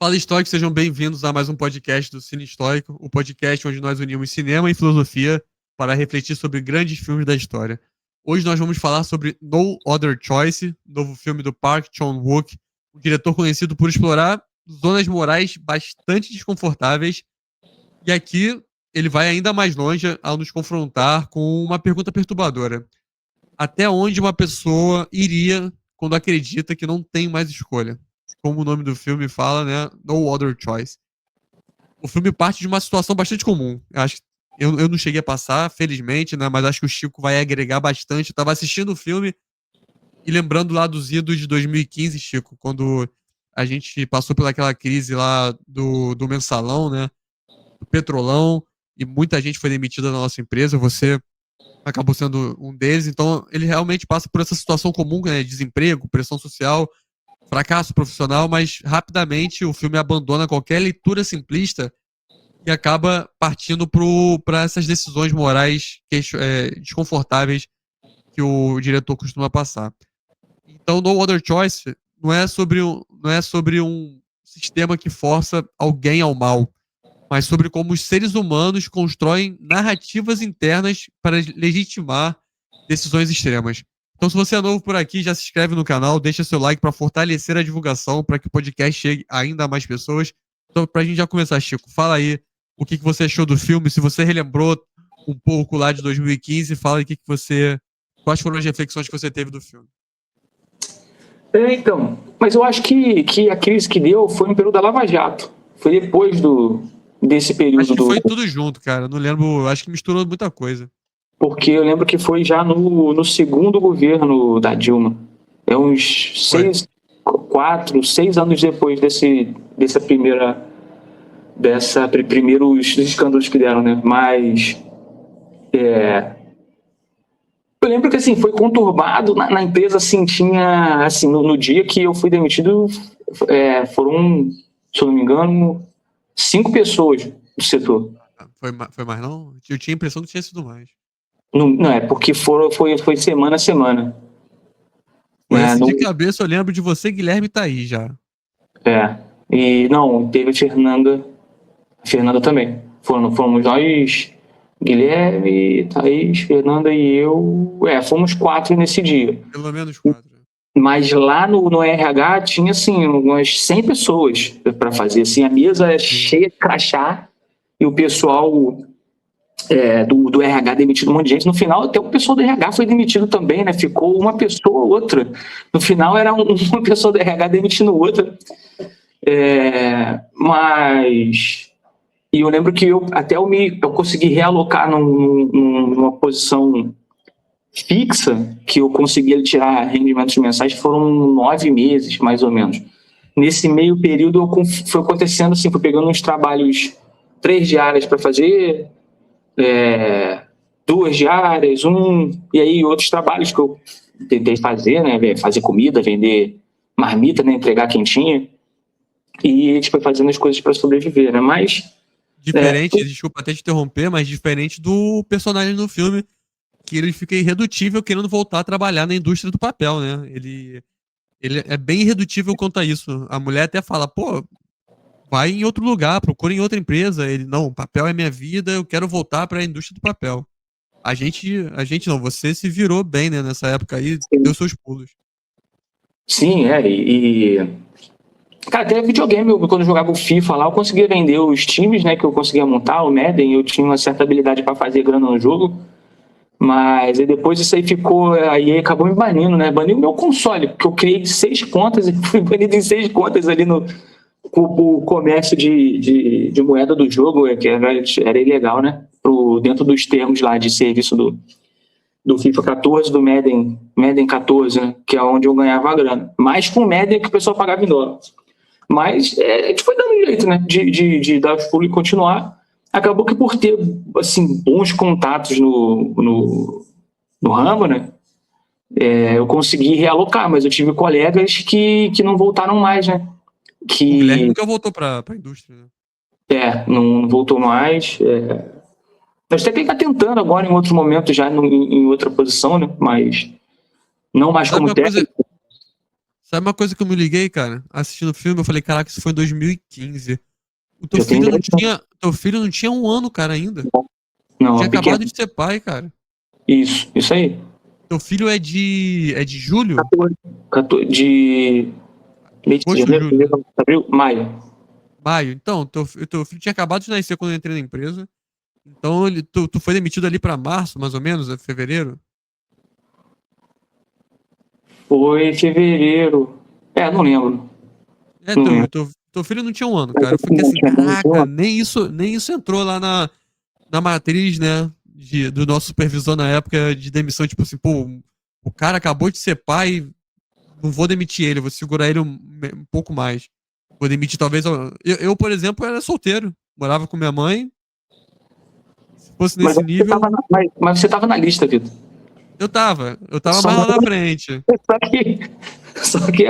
Fala Histórico, sejam bem-vindos a mais um podcast do Cine Histórico, o podcast onde nós unimos cinema e filosofia para refletir sobre grandes filmes da história. Hoje nós vamos falar sobre No Other Choice, novo filme do Park Chan-wook, um diretor conhecido por explorar zonas morais bastante desconfortáveis. E aqui ele vai ainda mais longe ao nos confrontar com uma pergunta perturbadora: até onde uma pessoa iria quando acredita que não tem mais escolha? Como o nome do filme fala, né? No Other Choice. O filme parte de uma situação bastante comum. Eu não cheguei a passar, felizmente, né? Mas acho que o Chico vai agregar bastante. Eu tava assistindo o filme e lembrando lá dos idos de 2015, Chico, quando a gente passou pelaquela crise lá do mensalão, né? Do petrolão, e muita gente foi demitida na nossa empresa. Você acabou sendo um deles. Então, ele realmente passa por essa situação comum, né? Desemprego, pressão social, fracasso profissional, mas rapidamente o filme abandona qualquer leitura simplista e acaba partindo para essas decisões morais desconfortáveis que o diretor costuma passar. Então, No Other Choice não é sobre um sistema que força alguém ao mal, mas sobre como os seres humanos constroem narrativas internas para legitimar decisões extremas. Então, se você é novo por aqui, já se inscreve no canal, deixa seu like para fortalecer a divulgação, para que o podcast chegue ainda a mais pessoas. Então, para a gente já começar, Chico, fala aí o que você achou do filme, se você relembrou um pouco lá de 2015, fala aí quais foram as reflexões que você teve do filme. Então, mas eu acho que a crise que deu foi no período da Lava Jato. Foi depois desse período. Acho que foi tudo junto, cara. Não lembro, acho que misturou muita coisa. Porque eu lembro que foi já no segundo governo da Dilma. É uns 6 anos depois primeiros escândalos que deram, né? Mas eu lembro que assim, foi conturbado na empresa, assim, tinha assim, no dia que eu fui demitido, foram, se eu não me engano, 5 pessoas do setor. Foi mais não? Eu tinha a impressão que tinha sido mais. Não, é porque foi semana a semana. De cabeça eu lembro de você, Guilherme, tá aí já. E não, teve a Fernanda também. Fomos nós, Guilherme, Thaís, Fernanda e eu. Fomos 4 nesse dia. Pelo menos 4. Mas lá no RH tinha, assim, umas 100 pessoas para fazer. Assim, a mesa cheia de crachá e o pessoal do RH demitido um monte de gente. No final, até o pessoal do RH foi demitido também, né? Ficou uma pessoa ou outra. No final, era uma pessoa do RH demitindo outra. E eu lembro que eu consegui realocar numa posição fixa, que eu conseguia tirar rendimentos mensais, foram 9 meses, mais ou menos. Nesse meio período, foi acontecendo assim, fui pegando uns trabalhos 3 diárias para fazer, 2 diárias, e aí outros trabalhos que eu tentei fazer, né, fazer comida, vender marmita, né, entregar quentinha, e a gente foi fazendo as coisas para sobreviver, né, mas... Diferente, desculpa até te interromper, mas diferente do personagem no filme, que ele fica irredutível querendo voltar a trabalhar na indústria do papel, né? Ele é bem irredutível quanto a isso. A mulher até fala, pô, vai em outro lugar, procura em outra empresa. Ele, não, papel é minha vida, eu quero voltar para a indústria do papel. A gente não, você se virou bem, né, nessa época aí, deu seus pulos. Sim, Cara, até videogame, quando eu jogava o FIFA lá, eu conseguia vender os times, né, que eu conseguia montar, o Madden, eu tinha uma certa habilidade para fazer grana no jogo, mas aí depois isso aí aí acabou me banindo, né, baniu o meu console, porque eu criei 6 contas e fui banido em 6 contas ali o comércio de moeda do jogo, que era ilegal, né, dentro dos termos lá de serviço do FIFA 14, do Madden 14, né, que é onde eu ganhava a grana, mais com o Madden que o pessoal pagava em dólar. Mas a gente foi dando jeito, né, de dar os pulos e continuar. Acabou que por ter, assim, bons contatos no ramo, né, eu consegui realocar, mas eu tive colegas que não voltaram mais, né. O Guilherme nunca voltou para a indústria, né? Não voltou mais. A gente até está tentando agora em outro momento, já em outra posição, né, mas não mais como técnico. Sabe uma coisa que eu me liguei, cara? Assistindo o filme, eu falei, caraca, isso foi em 2015. O teu Já tem filho não 10 anos. tinha, teu filho não tinha 1 ano, cara, ainda. Não, Tinha é pequeno. acabado de ser pai, cara. Isso aí. Teu filho é de julho? 14 de mês de Agosto, janeiro, julho, né? fevereiro, abril, maio. Maio. Então, teu filho tinha acabado de nascer quando eu entrei na empresa. Então, tu foi demitido ali pra março, mais ou menos, fevereiro? Foi fevereiro. Não lembro. É, Não teu, lembro. teu, teu filho não tinha 1 ano, Mas cara. eu Eu fiquei não assim, tinha caraca, nenhum. nem isso entrou lá na matriz, né? Do nosso supervisor na época de demissão. Tipo assim, pô, o cara acabou de ser pai, não vou demitir ele, vou segurar ele um pouco mais. Vou demitir talvez. Por exemplo, era solteiro. Morava com minha mãe. Se fosse Mas nesse você nível, estava mas você tava na lista, Vitor. eu tava Só mais não lá na frente. só que, só que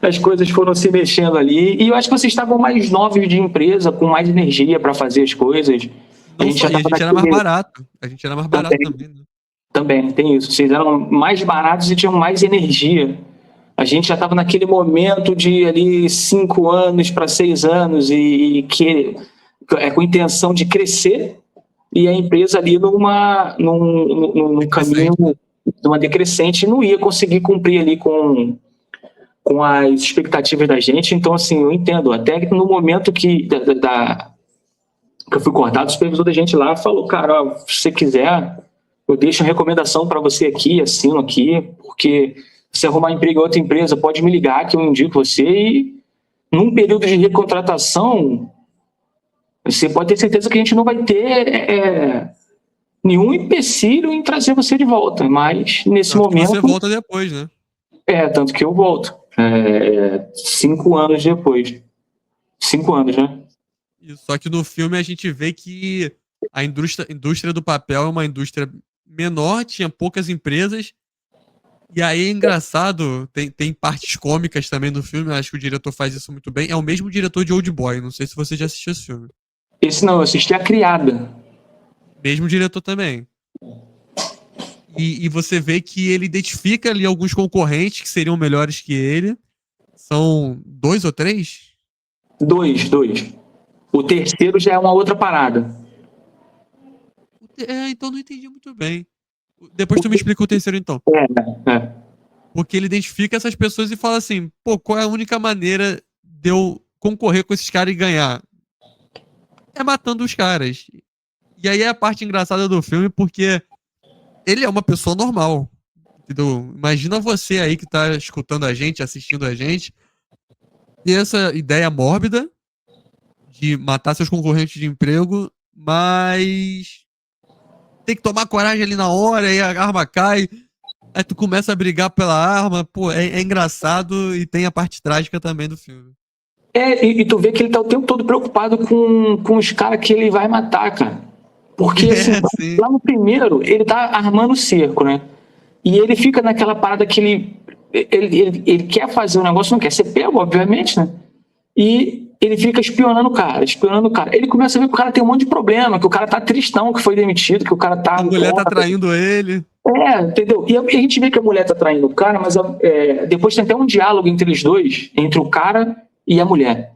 as coisas foram se mexendo ali. E eu acho que vocês estavam mais novos de empresa, com mais energia para fazer as coisas. A Não gente só, já e a estava gente era mais naquele. barato. A gente era mais barato Também, também, né? também, tem isso. Vocês eram mais baratos e tinham mais energia. A gente já estava naquele momento de ali 5 anos para 6 anos com a intenção de crescer e a empresa ali num caminho, Decrescente, né? numa decrescente, não ia conseguir cumprir ali com as expectativas da gente. Então, assim, eu entendo. Até que no momento que eu fui cortado, o supervisor da gente lá falou, cara, ó, se você quiser, eu deixo a recomendação para você aqui, assino aqui, porque se arrumar emprego em outra empresa, pode me ligar que eu indico você e num período de recontratação, você pode ter certeza que a gente não vai ter nenhum empecilho em trazer você de volta, mas nesse Tanto que você momento, volta depois, né? tanto que eu volto. 5 anos depois. 5 anos, né? Isso. Só que no filme a gente vê que a indústria do papel é uma indústria menor, tinha poucas empresas. E aí é engraçado, tem partes cômicas também no filme, acho que o diretor faz isso muito bem. É o mesmo diretor de Old Boy, não sei se você já assistiu esse filme. Esse não, eu assisti A Criada. Mesmo diretor também. E você vê que ele identifica ali alguns concorrentes que seriam melhores que ele. São 2 ou 3? Dois. O terceiro já é uma outra parada. Então não entendi muito bem. Depois tu me explica o terceiro então. É. Porque ele identifica essas pessoas e fala assim: pô, qual é a única maneira de eu concorrer com esses caras e ganhar? É matando os caras. E aí é a parte engraçada do filme, porque ele é uma pessoa normal. Entendeu? Imagina você aí que tá escutando a gente, assistindo a gente, ter essa ideia mórbida de matar seus concorrentes de emprego, mas tem que tomar coragem ali na hora, aí a arma cai, aí tu começa a brigar pela arma, pô, é engraçado e tem a parte trágica também do filme. E tu vê que ele tá o tempo todo preocupado com os caras que ele vai matar, cara. Porque, assim, Sim. lá no primeiro, ele tá armando o cerco, né? E ele fica naquela parada que ele quer fazer o negócio, não quer ser pego, obviamente, né? E ele fica espionando o cara. Ele começa a ver que o cara tem um monte de problema, que o cara tá tristão, que foi demitido, que o cara tá... A mulher tá traindo ele. Entendeu? E a gente vê que a mulher tá traindo o cara, mas depois tem até um diálogo entre eles dois, entre o cara e a mulher.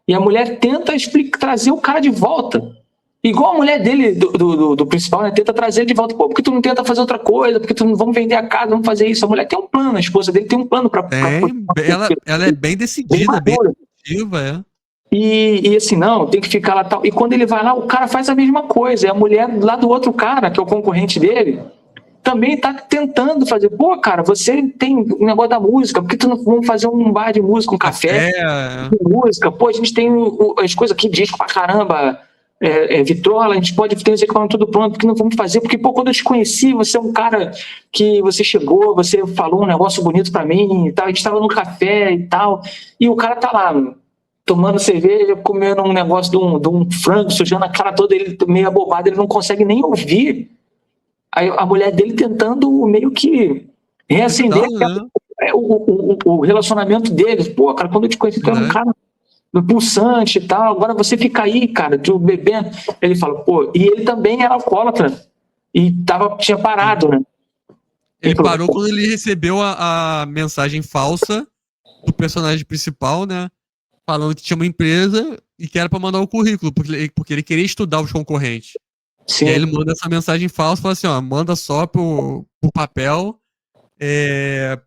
E a mulher tenta trazer o cara de volta. Igual a mulher dele, do principal, né? Tenta trazer ele de volta. Pô, por que tu não tenta fazer outra coisa? Por que tu não vamos vender a casa, vamos fazer isso? A mulher tem um plano, a esposa dele tem um plano pra Ela é bem decidida, bem ativa, E assim, não, tem que ficar lá tal. E quando ele vai lá, o cara faz a mesma coisa. E a mulher lá do outro cara, que é o concorrente dele, também tá tentando fazer. Pô, cara, você tem um negócio da música, por que tu não vamos fazer um bar de música, um café de música? Pô, a gente tem as coisas aqui, disco pra caramba, vitrola, a gente pode ter os equipamentos tudo pronto, por que não vamos fazer? Porque, pô, quando eu te conheci, você é um cara que você chegou, você falou um negócio bonito pra mim e tal, a gente tava no café e tal, e o cara tá lá, tomando cerveja, comendo um negócio de um frango, sujando a cara toda, ele meio abobado, ele não consegue nem ouvir a mulher dele tentando meio que reacender o relacionamento deles. Pô, cara, quando eu te conheci, tu era um cara pulsante e tal, agora você fica aí, cara, tu bebendo. Ele fala, pô, e ele também era alcoólatra e tinha parado, né? Ele parou quando ele recebeu a mensagem falsa do personagem principal, né? Falando que tinha uma empresa e que era pra mandar o currículo, porque ele queria estudar os concorrentes. Sim. E aí ele manda essa mensagem falsa, fala assim, ó, manda só por papel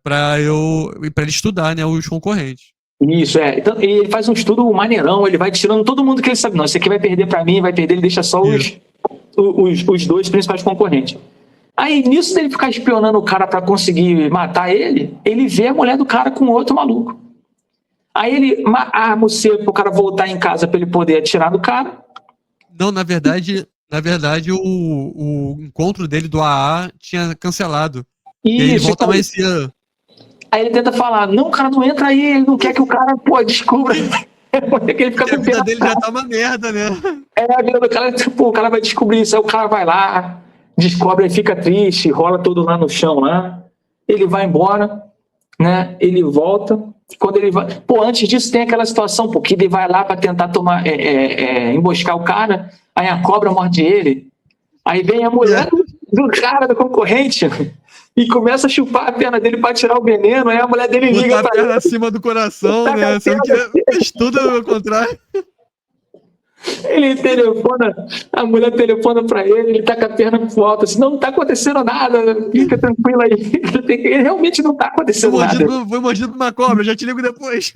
pra ele estudar, né, os concorrentes. Isso, então, e ele faz um estudo maneirão, ele vai tirando todo mundo que ele sabe. Não, esse aqui vai perder pra mim, vai perder, ele deixa só os dois principais concorrentes. Aí, nisso dele ficar espionando o cara pra conseguir matar ele vê a mulher do cara com outro maluco. Aí ele arma o cerco pro cara voltar em casa pra ele poder atirar no cara. Não, na verdade o encontro dele do AA tinha cancelado. E ele volta mais cedo. Aí ele tenta falar, não, cara, não entra aí, ele não quer que o cara, descubra. Que ele fica com a vida dele já tá uma merda, né? A vida do cara, o cara vai descobrir isso, aí o cara vai lá, descobre, fica triste, rola todo lá no chão lá, ele vai embora, né, ele volta, quando ele vai... antes disso tem aquela situação, que ele vai lá pra tentar emboscar o cara, aí a cobra morde ele, aí vem a mulher do cara, do concorrente, e começa a chupar a perna dele pra tirar o veneno, aí a mulher dele liga pra ele. Botar a perna acima do coração, né? Sabe que fez tudo ao contrário. Ele telefona, a mulher telefona pra ele tá com a perna pro alto, assim, não tá acontecendo nada, fica tranquilo aí. Ele realmente não tá acontecendo nada. Foi mordido por uma cobra, já te ligo depois.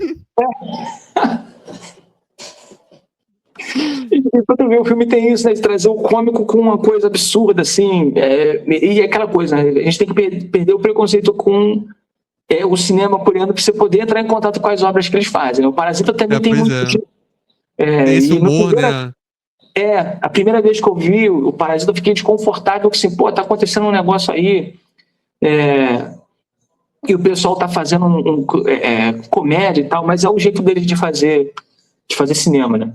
E quando vê o filme tem isso, né, de trazer o cômico com uma coisa absurda, assim, e aquela coisa, né, a gente tem que perder o preconceito com o cinema coreano pra você poder entrar em contato com as obras que eles fazem. O Parasita também tem muito... Tem esse humor, né? A primeira vez que eu vi o Parasita eu fiquei desconfortável, assim, tá acontecendo um negócio aí, e o pessoal tá fazendo comédia e tal, mas é o jeito deles de fazer cinema, né?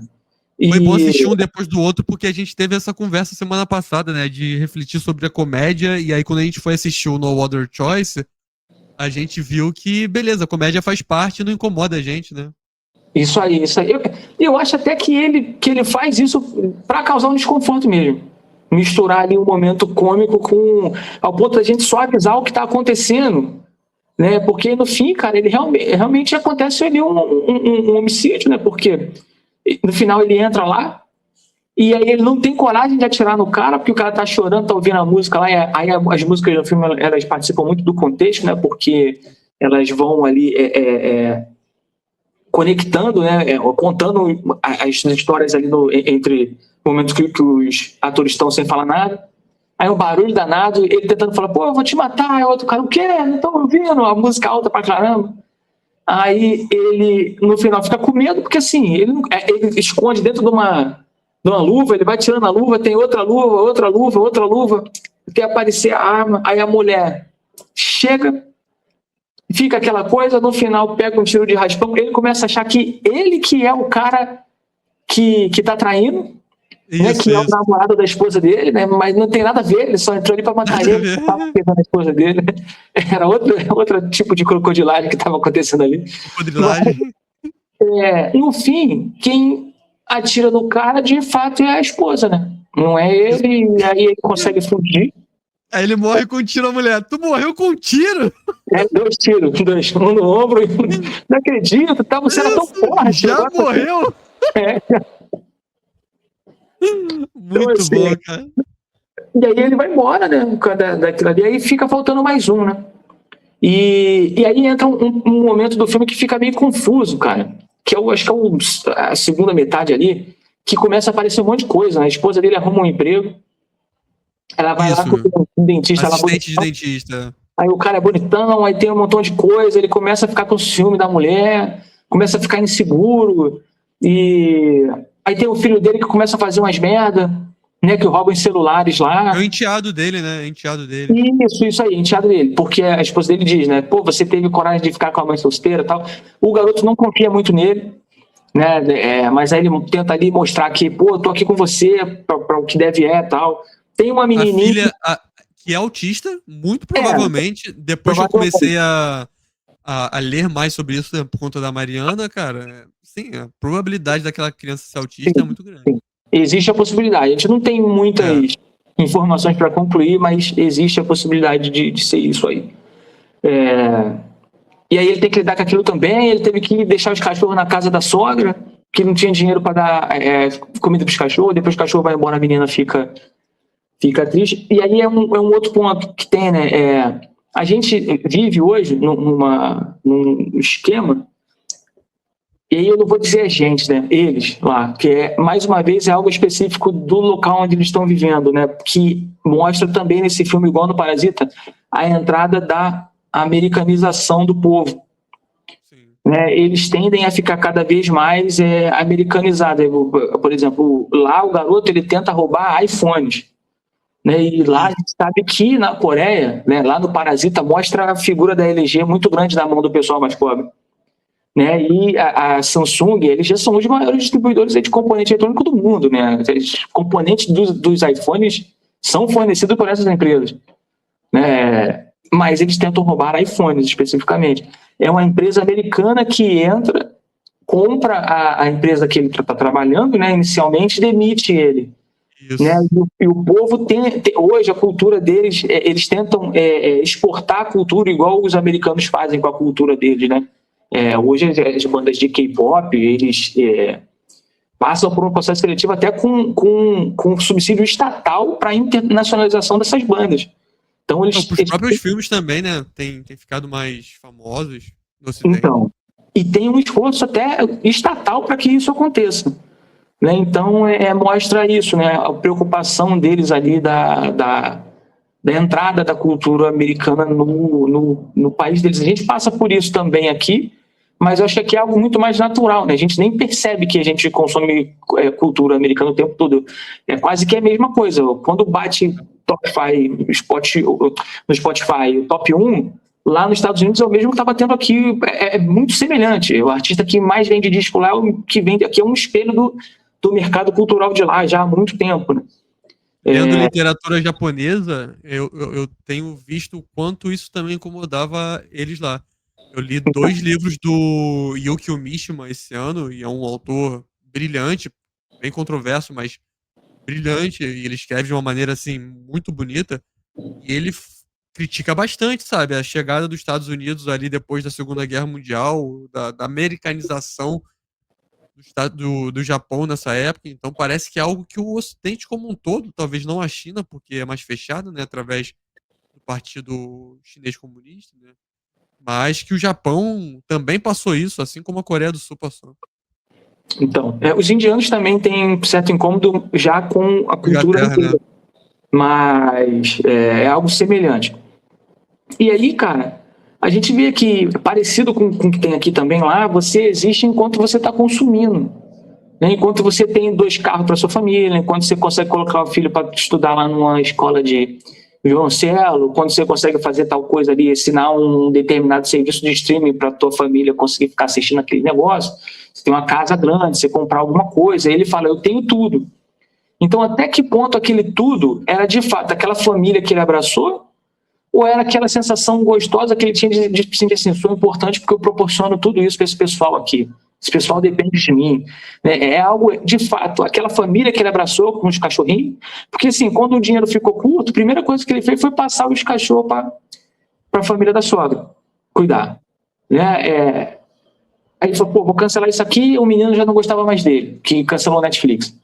Foi bom assistir um depois do outro, porque a gente teve essa conversa semana passada, né, de refletir sobre a comédia, e aí quando a gente foi assistir o No Other Choice, a gente viu que, beleza, a comédia faz parte e não incomoda a gente, né? Isso aí. Eu acho até que ele faz isso pra causar um desconforto mesmo. Misturar ali um momento cômico ao ponto da gente só avisar o que tá acontecendo, né? Porque no fim, cara, ele realmente acontece ali um homicídio, né? Porque no final ele entra lá e aí ele não tem coragem de atirar no cara porque o cara tá chorando, tá ouvindo a música lá, aí as músicas do filme elas participam muito do contexto, né? Porque elas vão ali conectando, né? Contando as histórias ali entre momentos que os atores estão sem falar nada. Aí um barulho danado, ele tentando falar, eu vou te matar, aí o outro cara, o quê? Não tô ouvindo, a música alta pra caramba. Aí ele, no final, fica com medo, porque assim, ele esconde dentro de uma luva, ele vai tirando a luva, tem outra luva, até aparecer a arma, aí a mulher chega, fica aquela coisa, no final pega um tiro de raspão, ele começa a achar que ele que é o cara que tá traindo, né, que é o namorado da esposa dele, né, mas não tem nada a ver, ele só entrou ali pra matar ele, tava pegando a esposa dele, era outro tipo de crocodilagem que tava acontecendo ali. Crocodilagem? No fim, quem atira no cara, de fato, é a esposa, né, não é ele, e aí ele consegue fugir. Aí ele morre com um tiro, a mulher, tu morreu com um tiro? 2 tiros, um no ombro, não acredito, você era tão forte. Já morreu? Muito então, assim, bom, cara. E aí ele vai embora, né? Daquilo ali, aí fica faltando mais um, né? E aí entra um momento do filme que fica meio confuso, cara. Que eu acho que é a segunda metade ali, que começa a aparecer um monte de coisa, né? A esposa dele arruma um emprego, ela vai lá com um dentista. Assistente de dentista. Aí o cara é bonitão, aí tem um montão de coisa, ele começa a ficar com ciúme da mulher, começa a ficar inseguro, e aí tem o filho dele que começa a fazer umas merda, né, que roubam os celulares lá. É o enteado dele, né? Isso aí, enteado dele, porque a esposa dele diz, né, você teve coragem de ficar com a mãe solteira e tal. O garoto não confia muito nele, né, mas aí ele tenta ali mostrar que, eu tô aqui com você, pra o que deve e tal. Tem uma menininha... A filha, que é autista, muito provavelmente, depois que eu comecei a ler mais sobre isso, né, por conta da Mariana, cara, sim, a probabilidade daquela criança ser autista é muito grande. Sim. Existe a possibilidade. A gente não tem muitas informações para concluir, mas existe a possibilidade de ser isso aí. E aí ele tem que lidar com aquilo também, ele teve que deixar os cachorros na casa da sogra, que não tinha dinheiro para dar comida para os cachorros, depois o cachorro vai embora, a menina fica triste. E aí é um outro ponto que tem, né? A gente vive hoje num esquema, e aí eu não vou dizer a gente, né? Eles lá, que mais uma vez é algo específico do local onde eles estão vivendo, né? Que mostra também nesse filme, igual no Parasita, a entrada da americanização do povo. Né? Eles tendem a ficar cada vez mais americanizados. Por exemplo, lá o garoto ele tenta roubar iPhones. Né? E lá a gente sabe que na Coreia, né, lá no Parasita, mostra a figura da LG muito grande na mão do pessoal mais pobre. Né? E a Samsung, eles já são os maiores distribuidores de componente eletrônico do mundo. Né? Os componentes dos iPhones são fornecidos por essas empresas. Né? Mas eles tentam roubar iPhones especificamente. É uma empresa americana que entra, compra a empresa que ele está trabalhando, né, inicialmente, demite ele. Né? E o povo hoje, a cultura deles, eles tentam exportar a cultura igual os americanos fazem com a cultura deles. Né? Hoje as bandas de K-pop, eles passam por um processo seletivo até com subsídio estatal para a internacionalização dessas bandas. Então, os próprios filmes também, né, tem ficado mais famosos no Ocidente. Então, e tem um esforço até estatal para que isso aconteça. Né? Então, mostra isso, né, a preocupação deles ali da entrada da cultura americana no país deles. A gente passa por isso também aqui, mas eu acho que aqui é algo muito mais natural. Né? A gente nem percebe que a gente consome cultura americana o tempo todo. É quase que a mesma coisa. Quando bate no Spotify, o top 1, lá nos Estados Unidos é o mesmo que está batendo aqui, é muito semelhante. O artista que mais vende disco lá, o que vende aqui é um espelho do mercado cultural de lá, já há muito tempo. Né? Lendo literatura japonesa, eu tenho visto o quanto isso também incomodava eles lá. Eu li 2 livros do Yukio Mishima esse ano, e é um autor brilhante, bem controverso, mas brilhante, e ele escreve de uma maneira, assim, muito bonita, e ele critica bastante, sabe, a chegada dos Estados Unidos ali depois da Segunda Guerra Mundial, da americanização do Japão nessa época. Então parece que é algo que o Ocidente como um todo, talvez não a China, porque é mais fechado, né, através do Partido Chinês Comunista, né, mas que o Japão também passou isso, assim como a Coreia do Sul passou. Então, os indianos também têm certo incômodo já com a cultura inteira, né? Mas é algo semelhante. E aí, cara, a gente vê que, parecido com o que tem aqui também lá, você existe enquanto você está consumindo. Né? Enquanto você tem 2 carros para sua família, enquanto você consegue colocar o filho para estudar lá numa escola de violoncelo, quando você consegue fazer tal coisa ali, assinar um determinado serviço de streaming para tua família conseguir ficar assistindo aquele negócio, você tem uma casa grande, você comprar alguma coisa, aí ele fala, eu tenho tudo. Então, até que ponto aquele tudo era de fato aquela família que ele abraçou, ou era aquela sensação gostosa que ele tinha de sentir assim, sou importante porque eu proporciono tudo isso para esse pessoal aqui. Esse pessoal depende de mim. É algo, de fato, aquela família que ele abraçou com os cachorrinhos, porque assim, quando o dinheiro ficou curto, a primeira coisa que ele fez foi passar os cachorros para a família da sogra, cuidar. Né? Aí ele falou, pô, vou cancelar isso aqui, o menino já não gostava mais dele, que cancelou o Netflix.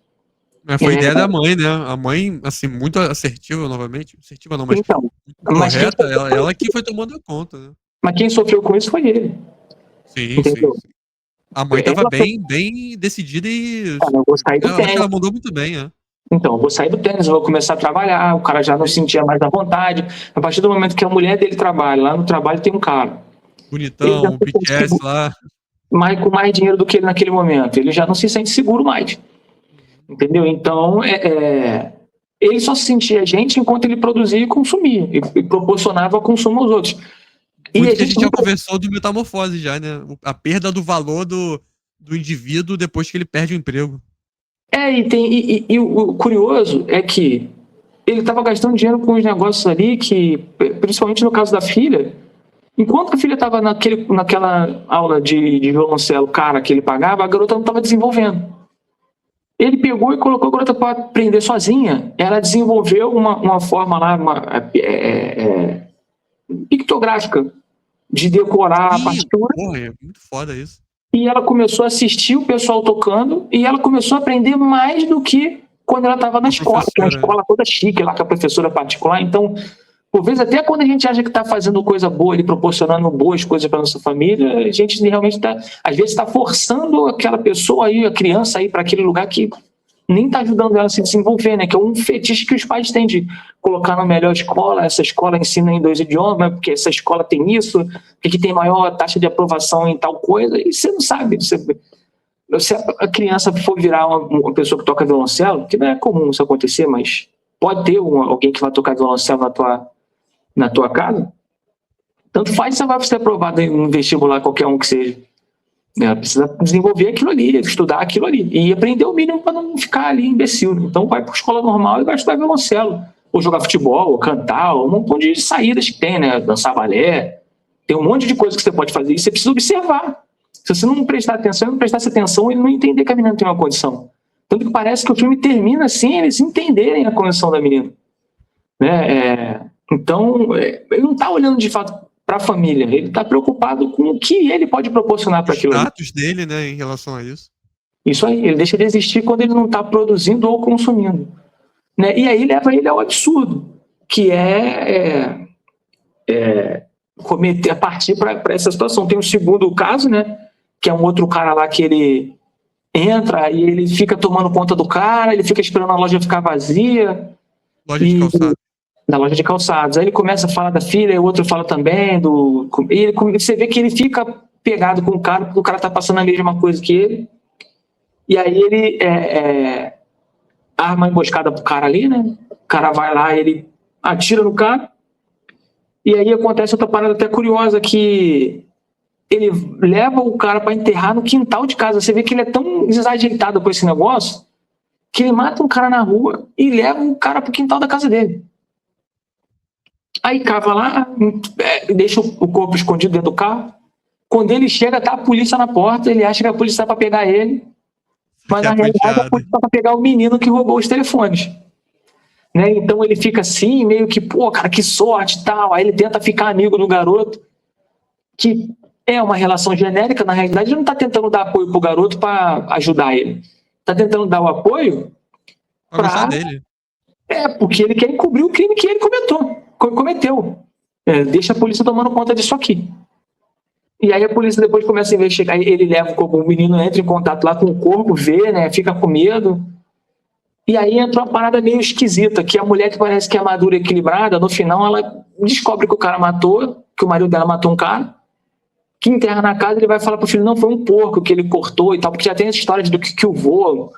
Foi ideia da mãe, né? A mãe, assim, muito assertiva, novamente. Assertiva não, mas então, correta, ela que foi tomando conta, né? Mas quem sofreu com isso foi ele. Sim, sim. A mãe estava bem decidida e... eu vou sair do tênis. Ela mandou muito bem, né? Então, eu vou sair do tênis, eu vou começar a trabalhar, o cara já não sentia mais à vontade. A partir do momento que a mulher dele trabalha, lá no trabalho tem um cara. Bonitão, o BTS lá. Com mais dinheiro do que ele naquele momento. Ele já não se sente seguro mais. Entendeu? Então, ele só se sentia gente enquanto ele produzia e consumia, e proporcionava consumo aos outros. E a gente já conversou do metamorfose já, né? A perda do valor do indivíduo depois que ele perde o emprego. E o curioso é que ele estava gastando dinheiro com os negócios ali que, principalmente no caso da filha, enquanto a filha estava naquela aula de violoncelo cara que ele pagava, a garota não estava desenvolvendo. Ele pegou e colocou a garota para aprender sozinha. Ela desenvolveu uma forma lá, pictográfica, de decorar a partitura. Porra, é muito foda isso. E ela começou a assistir o pessoal tocando e ela começou a aprender mais do que quando ela estava na escola, que é uma escola toda chique, lá com a professora particular. Então, por vezes, até quando a gente acha que está fazendo coisa boa, ele proporcionando boas coisas para nossa família, a gente realmente às vezes está forçando aquela pessoa aí, a criança aí, para aquele lugar que nem está ajudando ela a se desenvolver, né? Que é um fetiche que os pais têm de colocar na melhor escola, essa escola ensina em 2 idiomas, porque essa escola tem isso, porque tem maior taxa de aprovação em tal coisa, e você não sabe. Se a criança for virar uma pessoa que toca violoncelo, que não é comum isso acontecer, mas pode ter alguém que vai tocar violoncelo na tua casa, tanto faz se você vai ser aprovado em um vestibular, qualquer um que seja. Ela precisa desenvolver aquilo ali, estudar aquilo ali e aprender o mínimo para não ficar ali imbecil. Então vai para a escola normal e vai estudar violoncelo, ou jogar futebol, ou cantar, ou um monte de saídas que tem, né? Dançar balé, tem um monte de coisa que você pode fazer e você precisa observar. Se você não prestar atenção, ele não prestasse atenção, ele não entender que a menina tem uma condição. Tanto que parece que o filme termina assim, eles entenderem a condição da menina, né? Então ele não está olhando de fato para a família, ele está preocupado com o que ele pode proporcionar para aquilo. O status dele, né, em relação a isso. Isso aí, ele deixa de existir quando ele não está produzindo ou consumindo, né? E aí leva ele ao absurdo, que cometer a partir para essa situação. Tem um segundo caso, né, que é um outro cara lá que ele entra e ele fica tomando conta do cara, ele fica esperando a loja ficar vazia. Loja de calçados. Da loja de calçados. Aí ele começa a falar da filha, e o outro fala também e você vê que ele fica pegado com o cara, porque o cara tá passando a mesma coisa que ele. E aí ele arma a emboscada pro cara ali, né? O cara vai lá, ele atira no cara. E aí acontece outra parada até curiosa, que ele leva o cara para enterrar no quintal de casa. Você vê que ele é tão desajeitado com esse negócio que ele mata um cara na rua e leva o cara pro quintal da casa dele. Aí cava lá, deixa o corpo escondido dentro do carro. Quando ele chega, tá a polícia na porta, ele acha que a polícia tá para pegar ele, mas na realidade a polícia tá para pegar o menino que roubou os telefones, né? Então ele fica assim, meio que, pô, cara, que sorte e tal. Aí ele tenta ficar amigo do garoto, que é uma relação genérica. Na realidade ele não tá tentando dar apoio pro garoto para ajudar ele, tá tentando dar o apoio para dele. Porque ele quer encobrir o crime que ele cometeu. Deixa a polícia tomando conta disso aqui. E aí a polícia depois começa a investigar. Ele leva o menino, entra em contato lá com o corpo, vê, né? Fica com medo. E aí entra uma parada meio esquisita, que a mulher que parece que é madura e equilibrada, no final ela descobre que o cara matou, que o marido dela matou um cara, que enterra na casa. Ele vai falar pro filho, não, foi um porco que ele cortou e tal, porque já tem essa história de que o vô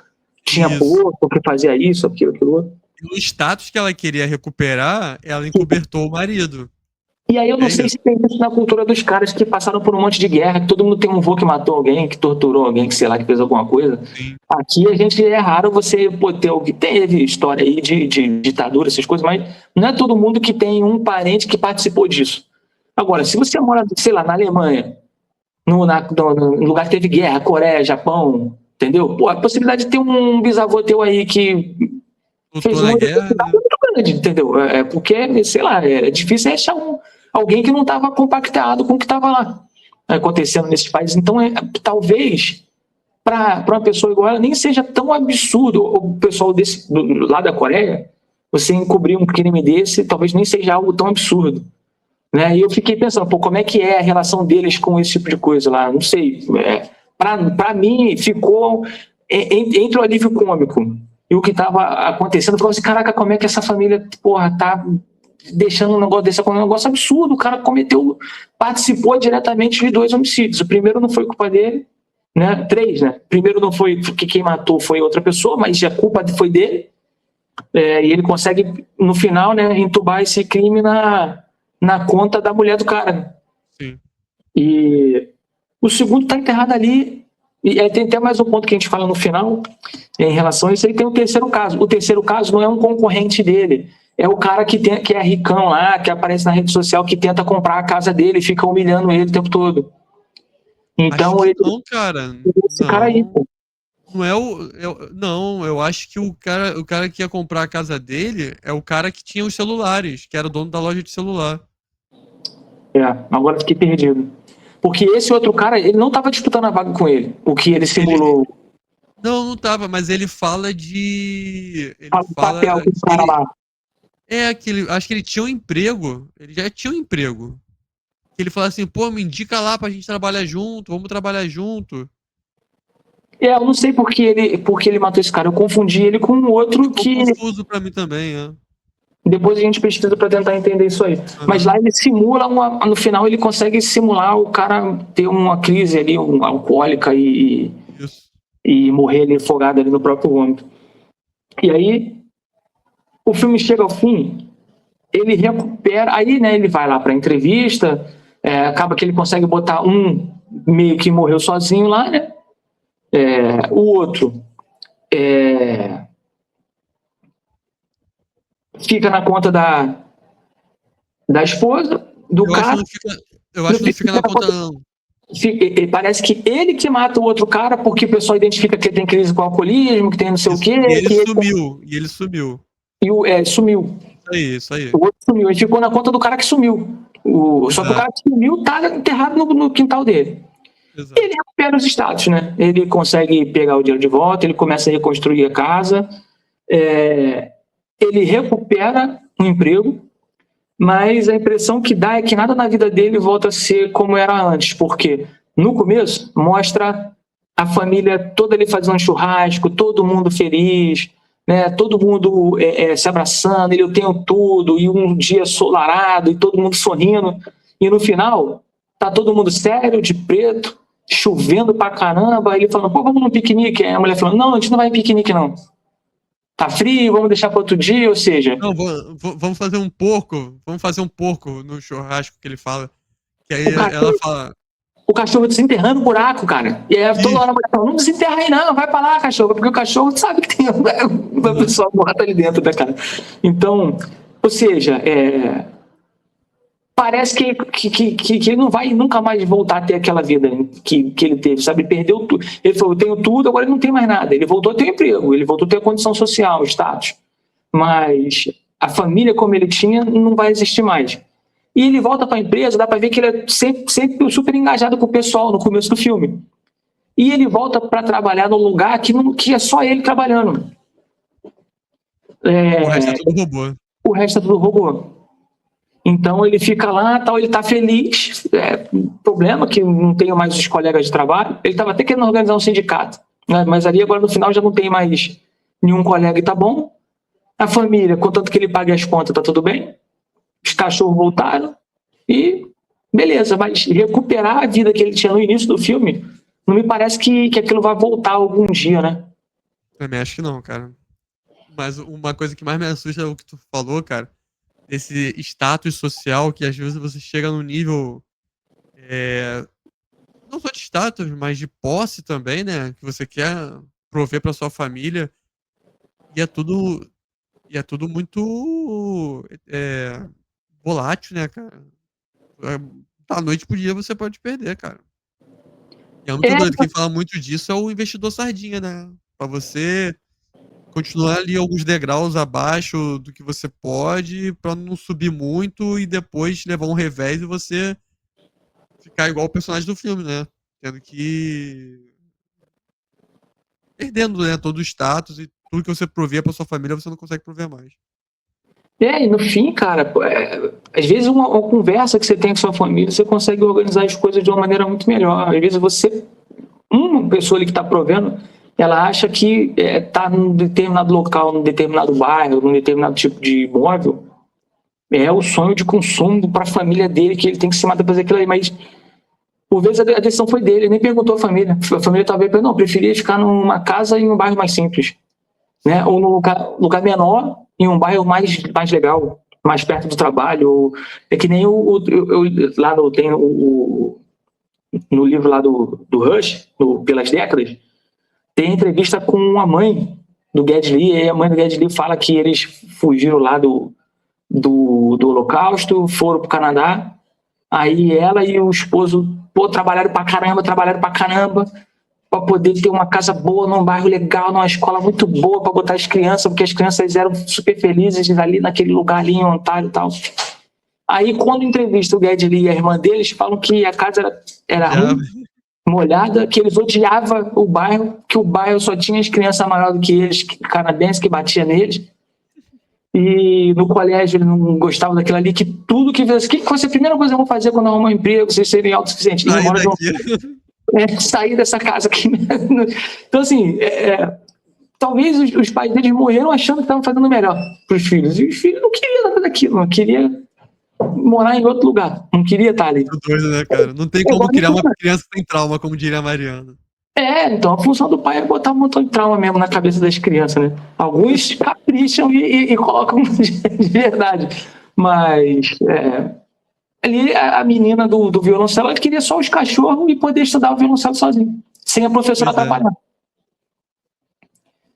tinha porco, que fazia isso, aquilo outro. No status que ela queria recuperar, ela encobertou o marido. E aí eu não sei se tem isso na cultura dos caras que passaram por um monte de guerra, que todo mundo tem um vô que matou alguém, que torturou alguém, que sei lá, que fez alguma coisa. Sim. Aqui a gente é raro você ter alguém. Teve história aí de ditadura, essas coisas, mas não é todo mundo que tem um parente que participou disso. Agora, se você mora, sei lá, na Alemanha, no lugar que teve guerra, Coreia, Japão, entendeu? Pô, a possibilidade de ter um bisavô teu aí que fez uma guerra é muito grande, entendeu? Porque, sei lá, é difícil achar alguém que não estava compactado com o que estava lá acontecendo nesses países. Então, talvez, para uma pessoa igual ela, nem seja tão absurdo o pessoal lá da Coreia, você encobrir um crime desse, talvez nem seja algo tão absurdo. Né? E eu fiquei pensando, pô, como é que é a relação deles com esse tipo de coisa lá? Não sei. Para mim, ficou entre o alívio cômico e o que estava acontecendo. Eu falei assim, caraca, como é que essa família, porra, tá deixando um negócio desse, um negócio absurdo. O cara participou diretamente de 2 homicídios. O primeiro não foi culpa dele, né? 3, né? O primeiro não foi, porque quem matou foi outra pessoa, mas a culpa foi dele. E ele consegue, no final, né, entubar esse crime na conta da mulher do cara. Sim. E o segundo está enterrado ali. E aí tem até mais um ponto que a gente fala no final, em relação a isso. Aí tem o terceiro caso. O terceiro caso não é um concorrente dele. É o cara que é ricão lá, que aparece na rede social, que tenta comprar a casa dele e fica humilhando ele o tempo todo. Então não, cara. Esse cara aí, pô. Não é não, eu acho que o cara que ia comprar a casa dele é o cara que tinha os celulares, que era o dono da loja de celular. Agora fiquei perdido. Porque esse outro cara, ele não tava disputando a vaga com ele. O que ele simulou. Não tava, mas ele fala de... Ele O papel que o cara lá. Acho que ele tinha um emprego. Ele já tinha um emprego. Ele fala assim, pô, me indica lá pra gente trabalhar junto, vamos trabalhar junto. Eu não sei porque ele matou esse cara. Eu confundi ele com um outro que... confuso pra mim também, Depois a gente pesquisa pra tentar entender isso aí. Mas lá ele simula, no final ele consegue simular o cara ter uma crise ali, uma alcoólica e morrer ali afogado ali no próprio vômito. E aí, o filme chega ao fim, ele recupera, aí né, ele vai lá pra entrevista, acaba que ele consegue botar um meio que morreu sozinho lá, né? O outro fica na conta da esposa, do cara. Eu acho que não fica na conta, não. Parece que ele que mata o outro cara porque o pessoal identifica que ele tem crise com alcoolismo, que tem não sei o quê. E ele sumiu. Sumiu. Isso aí. O outro sumiu. Ele ficou na conta do cara que sumiu. Só que o cara que sumiu tá enterrado no quintal dele. Exato. Ele recupera os status, né? Ele consegue pegar o dinheiro de volta, ele começa a reconstruir a casa, ele recupera um emprego, mas a impressão que dá é que nada na vida dele volta a ser como era antes, porque no começo mostra a família toda ali fazendo um churrasco, todo mundo feliz, né? Todo mundo se abraçando, eu tenho tudo, e um dia ensolarado, e todo mundo sorrindo, e no final tá todo mundo sério, de preto, chovendo pra caramba, ele falando, pô, vamos num piquenique? Aí a mulher falando, não, a gente não vai em piquenique não. Tá frio, vamos deixar para outro dia, ou seja... Não, vamos fazer um porco no churrasco que ele fala. Que aí ela fala... O cachorro desenterrando o buraco, cara. E aí toda hora a mulher fala, não desenterra aí não, vai pra lá, cachorro. Porque o cachorro sabe que tem uma pessoa morta ali dentro, né, cara? Então, ou seja, parece que ele não vai nunca mais voltar a ter aquela vida que ele teve, sabe? Ele perdeu tudo. Ele falou, eu tenho tudo, agora ele não tem mais nada. Ele voltou a ter emprego, ele voltou a ter a condição social, status. Mas a família como ele tinha não vai existir mais. E ele volta para a empresa, dá para ver que ele é sempre super engajado com o pessoal no começo do filme. E ele volta para trabalhar num lugar que é só ele trabalhando. O resto é tudo robô. O resto é tudo robô. Então ele fica lá, tal, ele está feliz. Problema que não tem mais os colegas de trabalho. Ele estava até querendo organizar um sindicato, né? Mas ali agora no final já não tem mais nenhum colega e tá bom. A família, contanto que ele pague as contas, tá tudo bem. Os cachorros voltaram e beleza, mas recuperar a vida que ele tinha no início do filme, não me parece que aquilo vai voltar algum dia, né? Também acho que não, cara. Mas uma coisa que mais me assusta é o que tu falou, cara, esse status social que às vezes você chega num nível não só de status, mas de posse também, né? Que você quer prover pra sua família e é tudo muito volátil, né, cara? Da noite pro dia você pode perder, cara. E é muito doido. Quem fala muito disso é o investidor sardinha, né? Pra você continuar ali alguns degraus abaixo do que você pode, pra não subir muito e depois levar um revés e você ficar igual o personagem do filme, né? Tendo que... perdendo, né, todo o status e tudo que você provia pra sua família, você não consegue prover mais. E no fim, cara, às vezes uma conversa que você tem com sua família, você consegue organizar as coisas de uma maneira muito melhor. Às vezes uma pessoa ali que está provendo, ela acha que está num determinado local, num determinado bairro, num determinado tipo de imóvel, é o sonho de consumo para a família dele, que ele tem que se matar para fazer aquilo aí, mas por vezes a decisão foi dele, ele nem perguntou à família. A família talvez pensou, não, preferia ficar numa casa em um bairro mais simples, né? Ou num lugar menor, em um bairro mais legal, mais perto do trabalho. É que nem lá tem no livro lá do Rush, Pelas Décadas, tem entrevista com a mãe do Geddy Lee, e a mãe do Geddy Lee fala que eles fugiram lá do Holocausto, foram pro Canadá, aí ela e o esposo trabalharam pra caramba para poder ter uma casa boa, num bairro legal, numa escola muito boa para botar as crianças, porque as crianças eram super felizes ali naquele lugar ali em Ontário e tal. Aí, quando entrevista o Geddy Lee e a irmã deles, falam que a casa era ruim, molhada, que eles odiavam o bairro, que o bairro só tinha as crianças maiores do que eles, canadenses, que batia neles. E no colégio ele não gostava daquilo ali, que tudo que fizesse. O que foi a primeira coisa que eu vou fazer quando eu arrumar um emprego, vocês serem autossuficientes? Sair dessa casa aqui. Então, assim, talvez os pais deles morreram achando que estavam fazendo melhor para os filhos. E os filhos não queriam nada daquilo, não queriam morar em outro lugar, não queria estar ali. Muito doido, né, cara? Não tem como criar uma criança sem trauma, como diria a Mariana. Então a função do pai é botar um montão de trauma mesmo na cabeça das crianças, né? Alguns capricham e colocam de verdade. Mas ali a menina do violoncelo, ela queria só os cachorros e poder estudar o violoncelo sozinho, sem a professora atrapalhar.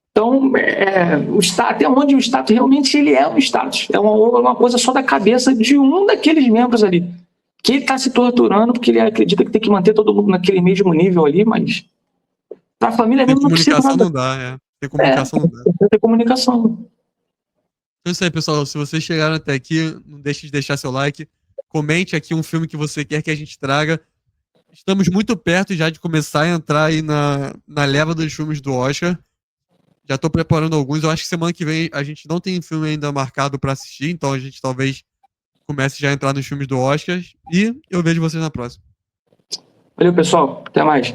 Então, o status, até onde o status realmente ele é um status. É uma coisa só da cabeça de um daqueles membros ali. Que ele está se torturando porque ele acredita que tem que manter todo mundo naquele mesmo nível ali, mas para a família mesmo não precisa nada. Não dá, Tem comunicação não dá. Tem comunicação. Então é isso aí, pessoal. Se vocês chegaram até aqui, não deixe de deixar seu like. Comente aqui um filme que você quer que a gente traga. Estamos muito perto já de começar a entrar aí na leva dos filmes do Oscar. Já estou preparando alguns. Eu acho que semana que vem a gente não tem filme ainda marcado para assistir, então a gente talvez comece já a entrar nos filmes do Oscar. E eu vejo vocês na próxima. Valeu, pessoal. Até mais.